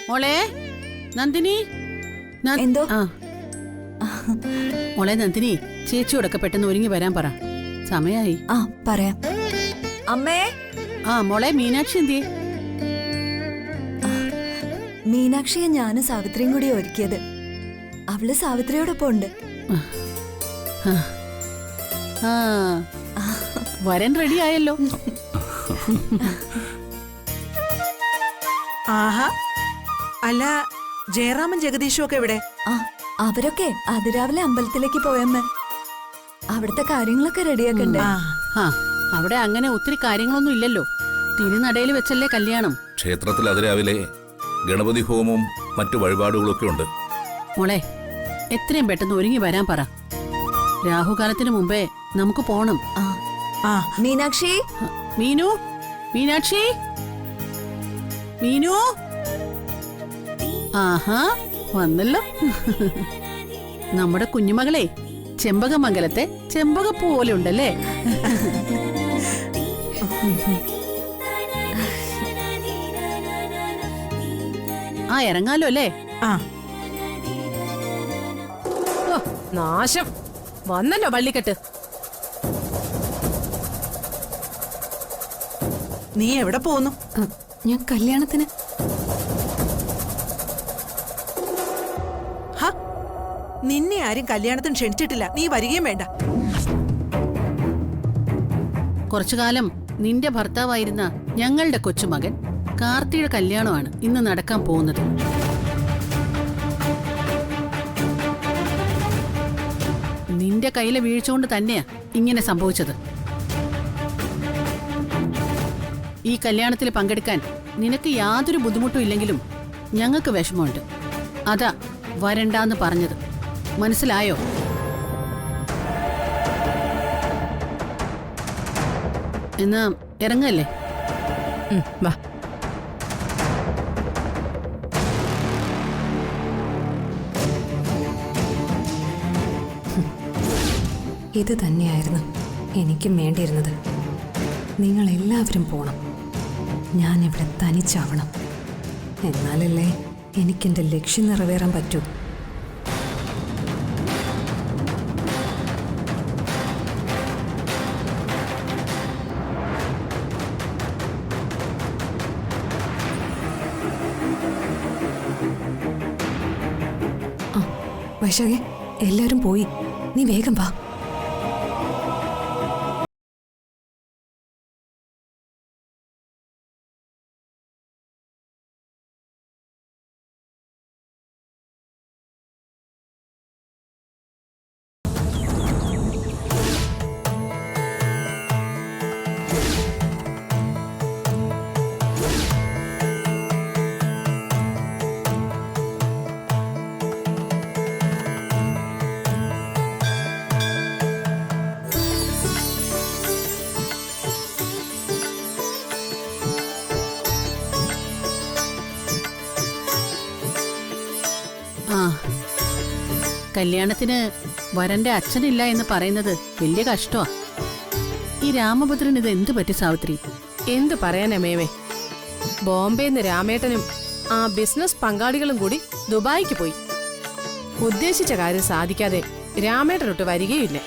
മോളെ നന്ദിനി എന്തോ? മോളെ നന്ദിനി, ചേച്ചിയോടൊക്കെ പെട്ടെന്ന് ഒരുങ്ങി വരാൻ പറ. സമയായി. പറയാം. അമ്മേ. മോളെ മീനാക്ഷി എന്തിയെ? മീനാക്ഷിയെ ഞാനും സാവിത്രിയും കൂടി ഒരുക്കിയത്. അവള് സാവിത്രിയോടൊപ്പം ഉണ്ട്. വരൻ റെഡി ആയല്ലോ. ആഹാ, അല്ല ജയറാമൻ ജഗദീഷും ഒക്കെ ഇവിടെ? അവരൊക്കെ അതിരാവിലെ അമ്പലത്തിലേക്ക് പോയമ്മ. അവിടുത്തെ കാര്യങ്ങളൊക്കെ റെഡിയാക്കണ്ടേ? അവിടെ അങ്ങനെ ഒത്തിരി കാര്യങ്ങളൊന്നും ഇല്ലല്ലോ. തിരുനടയിൽ വെച്ചല്ലേ കല്യാണം. ക്ഷേത്രത്തിൽ അതിരാവിലെ ഗണപതി ഹോമവും മറ്റു വഴിപാടുകളൊക്കെ ഉണ്ട്. മോളെ എത്രയും പെട്ടെന്ന് ഒരുങ്ങി വരാൻ പറ. രാഹുകാലത്തിന് മുമ്പേ നമുക്ക് പോണം. മീനാക്ഷി. മീനു, മീനാക്ഷി, മീനു. ആഹാ, വന്നല്ലോ. നമ്മുടെ കുഞ്ഞുമകളെ ചെമ്പകമംഗലത്തെ ചെമ്പകപ്പൂ പോലെ ഉണ്ടല്ലേ? ഇറങ്ങാലോ അല്ലേ? നാശം വന്നല്ലോ വള്ളിക്കെട്ട്. നീ എവിടെ പോകുന്നു? ഞാൻ കല്യാണത്തിന്. നിന്നെ ആരും കല്യാണത്തിന് ക്ഷണിച്ചിട്ടില്ല. നീ വരികയും വേണ്ട. കുറച്ചുകാലം നിന്റെ ഭർത്താവായിരുന്ന ഞങ്ങളുടെ കൊച്ചുമകൻ കാർത്തിയുടെ കല്യാണമാണ് ഇന്ന് നടക്കാൻ പോകുന്നത്. നിന്റെ കയ്യിലെ വീഴ്ച തന്നെയാ ഇങ്ങനെ സംഭവിച്ചത്. ഈ കല്യാണത്തിൽ പങ്കെടുക്കാൻ നിനക്ക് യാതൊരു ബുദ്ധിമുട്ടും ഇല്ലെങ്കിലും ഞങ്ങൾക്ക് വിഷമമുണ്ട്. അതാ വരണ്ടാന്ന് പറഞ്ഞത്. മനസ്സിലായോ? എന്നാ ഇറങ്ങല്ലേ? വാ. ഇത് തന്നെയായിരുന്നു എനിക്കും വേണ്ടിയിരുന്നത്. നിങ്ങളെല്ലാവരും പോണം. ഞാനിവിടെ തനിച്ചാവണം. എന്നാലല്ലേ എനിക്കെൻ്റെ ലക്ഷ്യം നിറവേറാൻ പറ്റൂ. വൈശാഖേ, എല്ലാവരും പോയി. നീ വേഗം വാ. കല്യാണത്തിന് വരന്റെ അച്ഛനില്ല എന്ന് പറയുന്നത് വലിയ കഷ്ടമാ. ഈ രാമഭദ്രൻ ഇത് എന്തു പറ്റി സാവിത്രി? എന്തു പറയാനാ മേമേ, ബോംബെന്ന് രാമേട്ടനും ആ ബിസിനസ് പങ്കാളികളും കൂടി ദുബായിക്ക് പോയി. ഉദ്ദേശിച്ച കാര്യം സാധിക്കാതെ രാമേട്ടനൊട്ട് വരികയില്ല.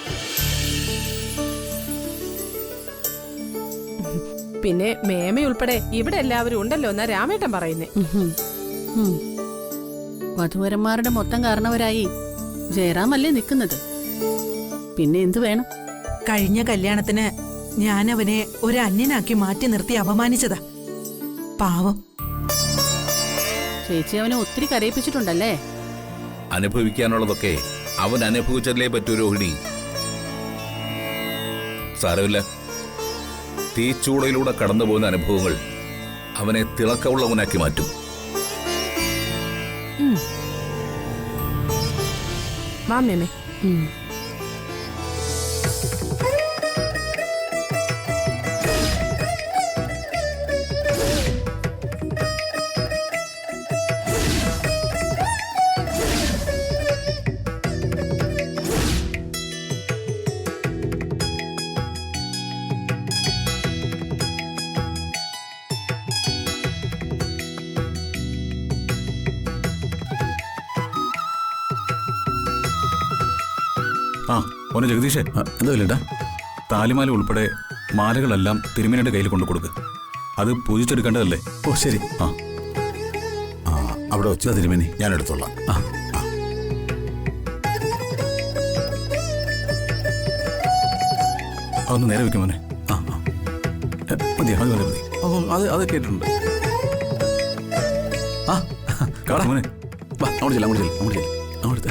പിന്നെ മേമയുൾപ്പെടെ ഇവിടെ എല്ലാവരും ഉണ്ടല്ലോ എന്നാ രാമേട്ടൻ പറയുന്നേ. വധുവരന്മാരുടെ മൊത്തം കാരണവരായി ജയറാമല്ലേ നിൽക്കുന്നത്. പിന്നെ എന്തു വേണം? കഴിഞ്ഞ കല്യാണത്തിന് ഞാൻ അവനെ ഒരു അന്യനാക്കി മാറ്റി നിർത്തി അപമാനിച്ചതാ. പാവം. ചേച്ചി അവനെ ഒത്തിരി കരയിപ്പിച്ചിട്ടുണ്ടല്ലേ? അനുഭവിക്കാനുള്ളതൊക്കെ അവൻ അനുഭവിച്ചല്ലേ പറ്റൂ രോഹിണി. സാരമില്ല, തീച്ചൂളയിലൂടെ കടന്നുപോകുന്ന അനുഭവങ്ങൾ അവനെ തിളക്കമുള്ളവനാക്കി മാറ്റും. വാ മേമേ. ആ ഓനെ ജഗദീഷേ, എന്താ വില്ലേട്ടാ? താലിമാല ഉൾപ്പെടെ മാലകളെല്ലാം തിരുമേനിയുടെ കയ്യിൽ കൊണ്ടു കൊടുക്ക്. അത് പൂജിച്ചെടുക്കേണ്ടതല്ലേ? ഓ ശരി. ആ ആ അവിടെ വെച്ചാ തിരുമേനി, ഞാൻ എടുത്തോളാം. ആ അതൊന്ന് നേരെ വെക്കും മോനെ. ആ ആ മതി, അത് മതി മതി. ഓ അത് കേട്ടിട്ടുണ്ട്. ആ കാടാ മോനെ. വാ അങ്ങോട്ട് ചെല്ലാം, അങ്ങോട്ട് ചെല്ലാം, അങ്ങോട്ട് ചെല്ലാം, അങ്ങോട്ട്.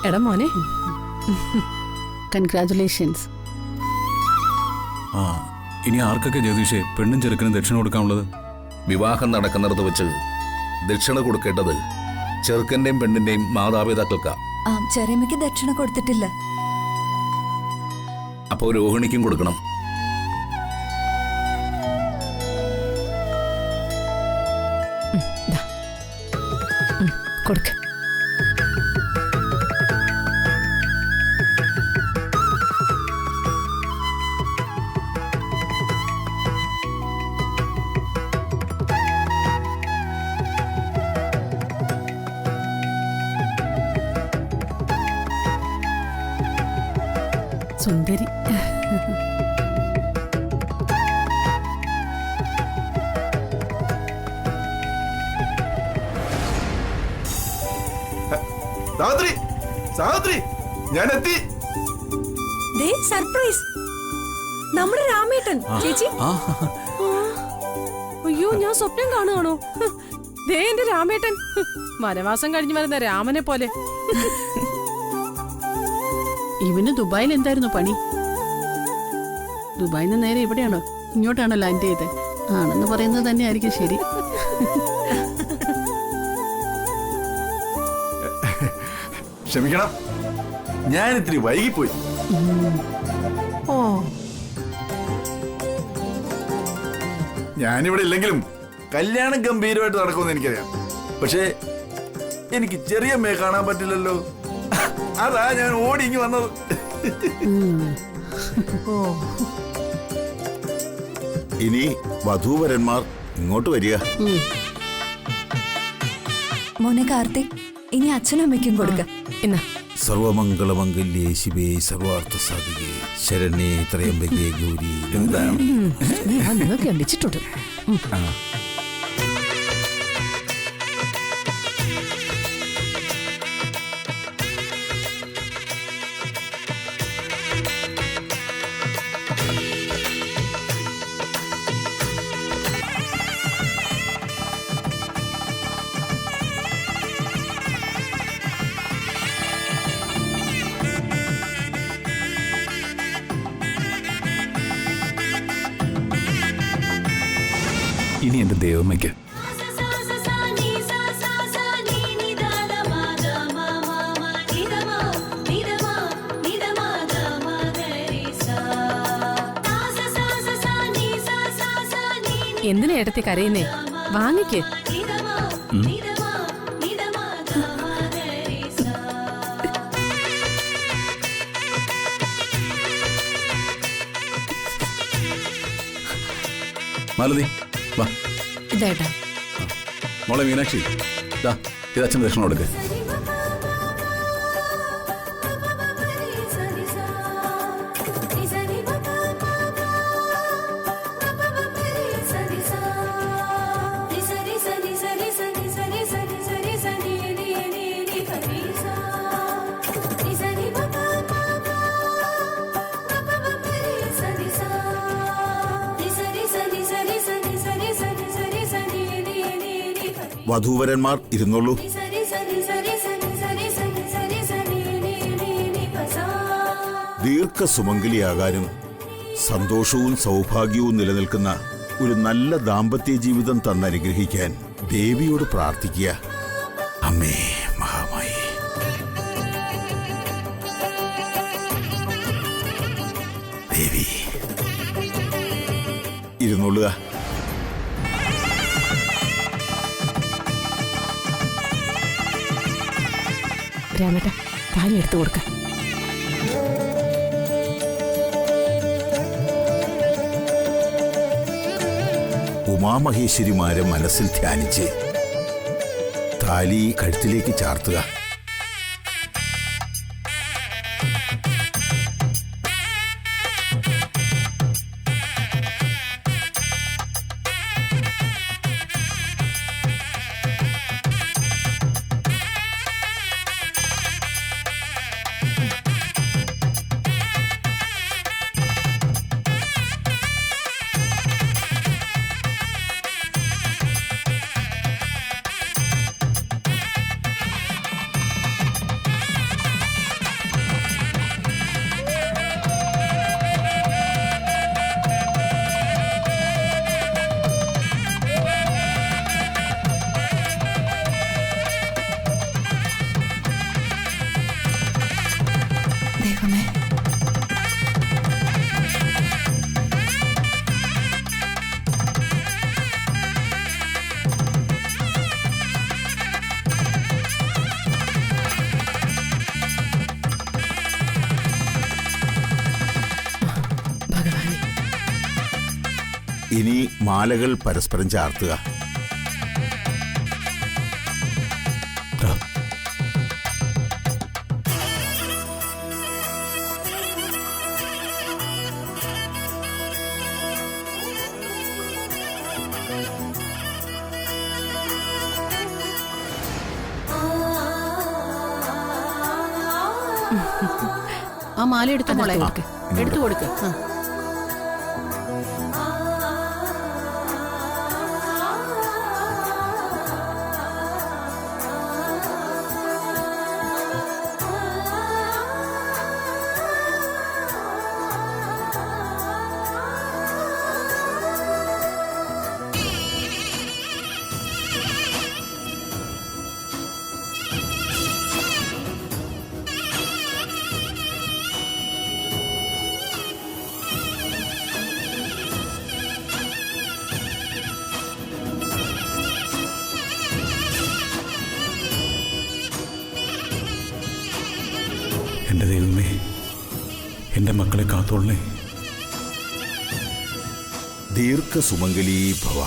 എടാ മോനെ, കൺഗ്രാറ്റുലേഷൻസ്. ആ ഇനി ആർക്കൊക്കെ ജഗദീഷേ പെണ്ണും ചെറുക്കനും ദക്ഷിണ കൊടുക്കാനുള്ളത്? വിവാഹം നടക്കുന്നിടത്ത് വെച്ച് ദക്ഷിണ കൊടുക്കേണ്ടത് ചെറുക്കന്റെയും പെണ്ണിന്റെയും മാതാപിതാക്കൾക്കാ. ആ ചെറിയമ്മയ്ക്ക് ദക്ഷിണ കൊടുത്തിട്ടില്ല. അപ്പോൾ രോഹിണിക്കും കൊടുക്കണം. കൊടുക്ക. സുന്ദരി. സാവിത്രി, സാവിത്രി, ഞാൻ എത്തി. സർപ്രൈസ്, നമ്മുടെ രാമേട്ടൻ. ചേച്ചി, അയ്യോ ഞാൻ സ്വപ്നം കാണുകയാണോ? ദേ എന്റെ രാമേട്ടൻ, വനവാസം കഴിഞ്ഞു വരുന്ന രാമനെ പോലെ. ഇവന് ദുബായിൽ എന്തായിരുന്നു പണി? ദുബായിൽ നിന്ന് നേരെ ഇവിടെയാണോ ഇങ്ങോട്ടാണോ ലാൻഡ് ചെയ്തത്? ആണെന്ന് പറയുന്നത് തന്നെയായിരിക്കും ശരി. ക്ഷമിക്കണം, ഞാൻ ഇത്തിരി വൈകിപ്പോയി. ഓ ഞാനിവിടെ ഇല്ലെങ്കിലും കല്യാണം ഗംഭീരമായിട്ട് നടക്കുമെന്ന് എനിക്കറിയാം. പക്ഷേ എനിക്ക് ചെറിയമ്മയെ കാണാൻ പറ്റില്ലല്ലോ. അതാ ഞാൻ ഓടി ഇങ്ങ് വന്നത്. ഓ ഇനി വധൂവരന്മാർ ഇങ്ങോട്ട് വരിക. മോനെ കാർത്തിക്, ഇനി അച്ഛനും അമ്മയ്ക്കും കൊടുക്ക. എന്നാ സർവമംഗളമംഗല്യേ ശിവേ സർവാർത്ഥ സാധികേ ശരണ്യേ ത്രയംബകേ ഗൗരി. എന്താണ് നിങ്ങൾക്ക് അടിച്ചിട്ടുണ്ട്. ഇനി എന്റെ ദൈവമ്മയ്ക്ക് എന്തിനാ ഏട്ടത്തി കരയുന്നേ? വാങ്ങിക്ക്. മാലതി വാ. ഇതേട്ടാ, മോളെ മീനാക്ഷി, ദാ ഇത് അച്ഛൻ ദക്ഷിണ കൊടുക്ക്. വധൂവരന്മാർ ഇരുന്നോളൂ. ദീർഘസുമംഗലിയാകാനും സന്തോഷവും സൗഭാഗ്യവും നിലനിൽക്കുന്ന ഒരു നല്ല ദാമ്പത്യ ജീവിതം തന്നനുഗ്രഹിക്കാൻ ദേവിയോട് പ്രാർത്ഥിക്കുക. അമ്മേ മഹാമായി. ദേവി ഇരുന്നോളുക. രാമേട്ട താലി എടുത്തു കൊടുക്ക. ഉമാമഹേശ്വരിമാരെ മനസ്സിൽ ധ്യാനിച്ച് താലി കഴുത്തിലേക്ക് ചാർത്തുക. ദൈവമേ, ഭഗവാനെ, ഇനി മാലകൾ പരസ്പരം ചാർത്തുക. ദാ, ആ മാല എടുത്തു മോളെ, എടുത്തു കൊടുക്ക്. ആ. എൻ്റെ ദൈവമേ, എൻ്റെ മക്കളെ കാത്തോളണേ. ദീർഘസുമംഗലീ ഭവ.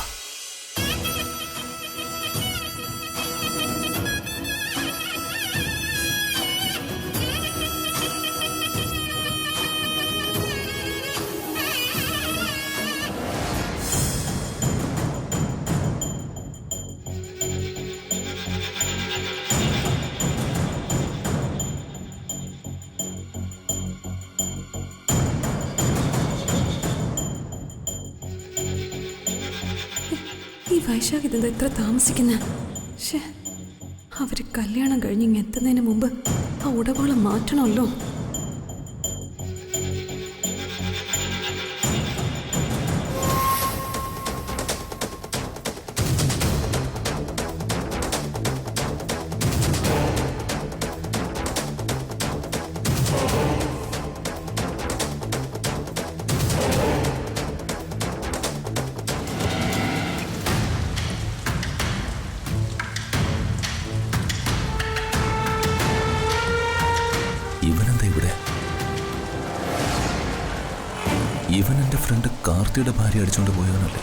ഈ വൈശാഖ് ഇതെന്താ ഇത്ര താമസിക്കുന്ന? അവര് കല്യാണം കഴിഞ്ഞ് ഇങ്ങ് എത്തുന്നതിന് മുമ്പ് ആ ഉടവോളം മാറ്റണമല്ലോ. ഇവനെന്താ ഇവിടെ? ഇവൻ എൻ്റെ ഫ്രണ്ട് കാർത്തിയുടെ ഭാര്യ അടിച്ചോണ്ട് പോയവനല്ലേ?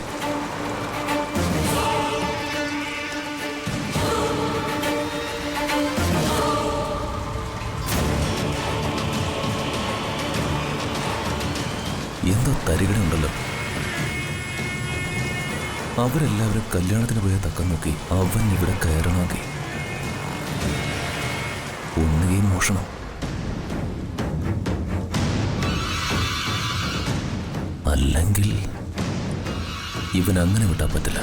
എന്തോ തരികടയുണ്ടല്ലോ. അവരെല്ലാവരും കല്യാണത്തിന് പോയ തക്കം നോക്കി അവൻ ഇവിടെ കയറണമെങ്കിൽ ഒന്നുകയും മോഷണം, അല്ലെങ്കിൽ ഇവൻ അങ്ങനെ വിട്ടാൻ പറ്റില്ല.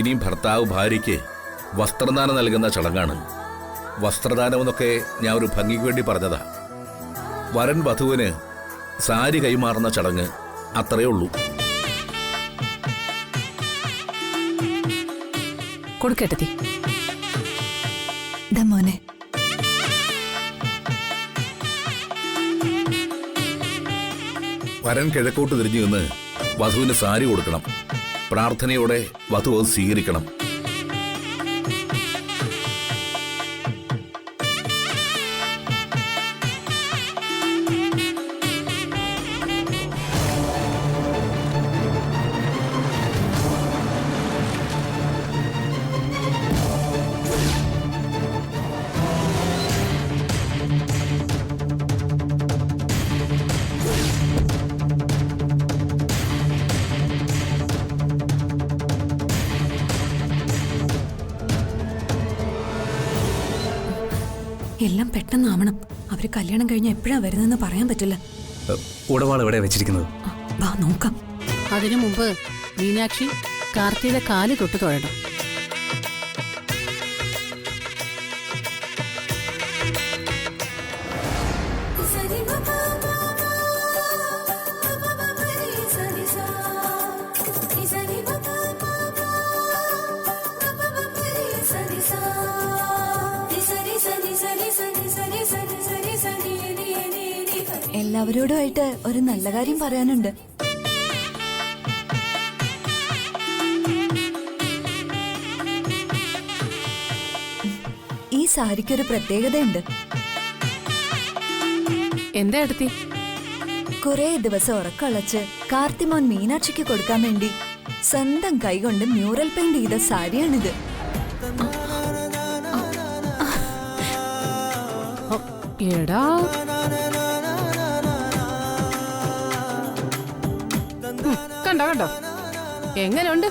ഇനി ഭർത്താവ് ഭാര്യയ്ക്ക് വസ്ത്രദാനം നൽകുന്ന ചടങ്ങാണ്. വസ്ത്രദാനം എന്നൊക്കെ ഞാൻ ഒരു ഭംഗിക്ക് വേണ്ടി പറഞ്ഞതാ. വരൻ വധുവിന് സാരി കൈമാറുന്ന ചടങ്ങ് അത്രയേ ഉള്ളൂ. കൊടുക്കേട്ടത്തി. ദാ മോനെ. വരൻ കിഴക്കോട്ട് തിരിഞ്ഞു നിന്ന് വധുവിന് സാരി കൊടുക്കണം. പ്രാർത്ഥനയോടെ വധു അത് സ്വീകരിക്കണം. എല്ലാം പെട്ടെന്നാവണം. അവര് കല്യാണം കഴിഞ്ഞ എപ്പോഴാ വരുന്നതെന്ന് പറയാൻ പറ്റില്ല. ഉടവാൾ എവിടെ വെച്ചിരിക്കുന്നത്? വാ നോക്കാം. അതിനു മുമ്പ് മീനാക്ഷി കാർത്തിയുടെ കാല് തൊട്ട് തൊഴണം. എല്ലാവരോടുമായിട്ട് ഒരു നല്ല കാര്യം പറയാനുണ്ട്. ഈ സാരിക്കൊരു പ്രത്യേകതയുണ്ട്. എന്താ എടുത്തി? കുറെ ദിവസം ഉറക്കളച്ച് കാർത്തിമോൻ മീനാക്ഷിക്ക് കൊടുക്കാൻ വേണ്ടി സ്വന്തം കൈകൊണ്ട് മ്യൂറൽ പെയിന്റ് ചെയ്ത സാരിയാണിത്. എടാ, കണ്ടോ കണ്ടോ എങ്ങനെയുണ്ട്?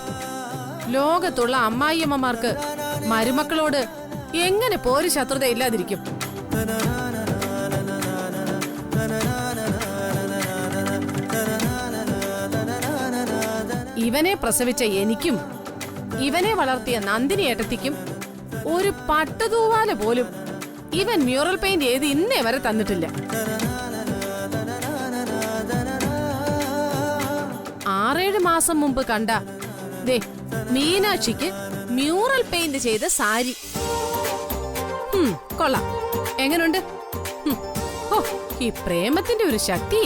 ലോകത്തുള്ള അമ്മായിയമ്മമാർക്ക് മരുമക്കളോട് എങ്ങനെ പോര് ശത്രുത ഇല്ലാതിരിക്കും? ഇവനെ പ്രസവിച്ച എനിക്കും ഇവനെ വളർത്തിയ നന്ദിനി ഏട്ടത്തിക്കും ഒരു പട്ടുതൂവാല പോലും ഇവൻ മ്യൂറൽ പെയിന്റ് ചെയ്ത് ഇന്നേ വരെ തന്നിട്ടില്ല. 6-7 മാസം മുമ്പ് കണ്ട ദേ മീനാക്ഷിക്ക് മ്യൂറൽ പെയിന്റ് ചെയ്ത സാരി. കൊള്ളാം. എങ്ങനുണ്ട്? ഓ, ഈ പ്രേമത്തിന്റെ ഒരു ശക്തി.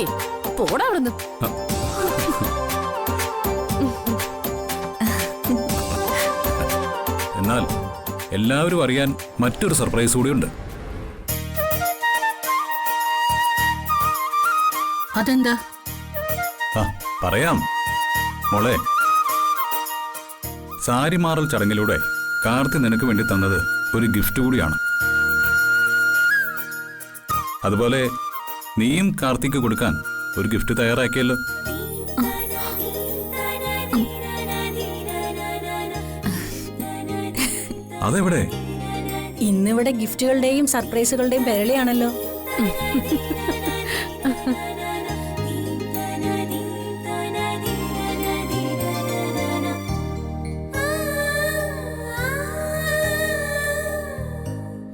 പോടാ അവിടുന്ന്. എന്നാൽ എല്ലാവരും അറിയാൻ മറ്റൊരു സർപ്രൈസ് കൂടിയുണ്ട്. അതെന്താ? പറയാം മോളെ. സാരി മാറൽ ചടങ്ങിലൂടെ കാർത്തി നിനക്ക് വേണ്ടി തന്നത് ഒരു ഗിഫ്റ്റ് കൂടിയാണ്. അതുപോലെ നീയും കാർത്തിക്ക് കൊടുക്കാൻ ഒരു ഗിഫ്റ്റ് തയ്യാറാക്കിയല്ലോ. അതെവിടെ? ഇന്നിവിടെ ഗിഫ്റ്റുകളുടെയും സർപ്രൈസുകളുടെയും പെരളിയാണല്ലോ.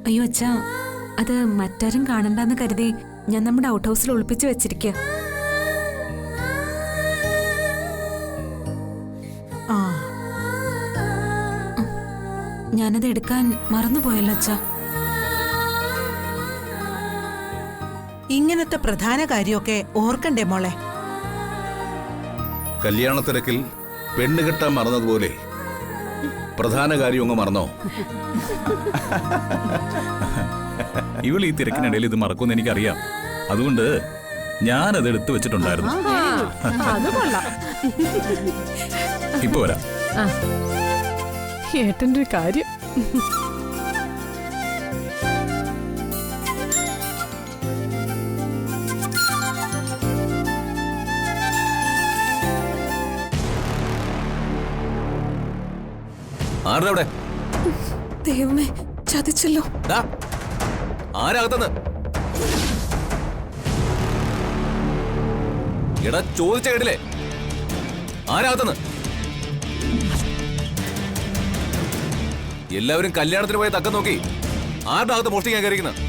അയ്യോ അച്ഛാ, അത് മറ്റാരും കാണണ്ടെന്ന് കരുതി ഞാൻ നമ്മുടെ ഔട്ട് ഹൗസിൽ ഒളിപ്പിച്ചു വെച്ചിരിക്കുക. ഞാനത് എടുക്കാൻ മറന്നുപോയല്ലോ അച്ഛാ. ഇങ്ങനത്തെ പ്രധാന കാര്യമൊക്കെ ഓർക്കണ്ടേ മോളെ? കല്യാണത്തിരക്കിൽ പെണ്ണ് കെട്ടാൻ മറന്നതുപോലെ പ്രധാന കാര്യം അങ്ങ് മറന്നോ? ഇവൾ ഈ തിരക്കിനിടയിൽ ഇത് മറക്കുമെന്ന് എനിക്കറിയാം. അതുകൊണ്ട് ഞാനത് എടുത്തു വെച്ചിട്ടുണ്ടായിരുന്നു. അത് കൊള്ളാം. ഇപ്പൊ വരാം. ഏട്ടന്റെ ഒരു കാര്യം. ആരുടെ? ദൈവമേ, ചതിച്ചല്ലോ. ആരാകത്തുന്നത്? എടാ, ചോദിച്ച കേട്ടില്ലേ? ആരാകത്തുന്നത്? എല്ലാവരും കല്യാണത്തിന് പോയി തക്കം നോക്കി ആരുടെ അകത്ത് മോഷ്ടിക്കാൻ കയറിയിരിക്കുന്നത്?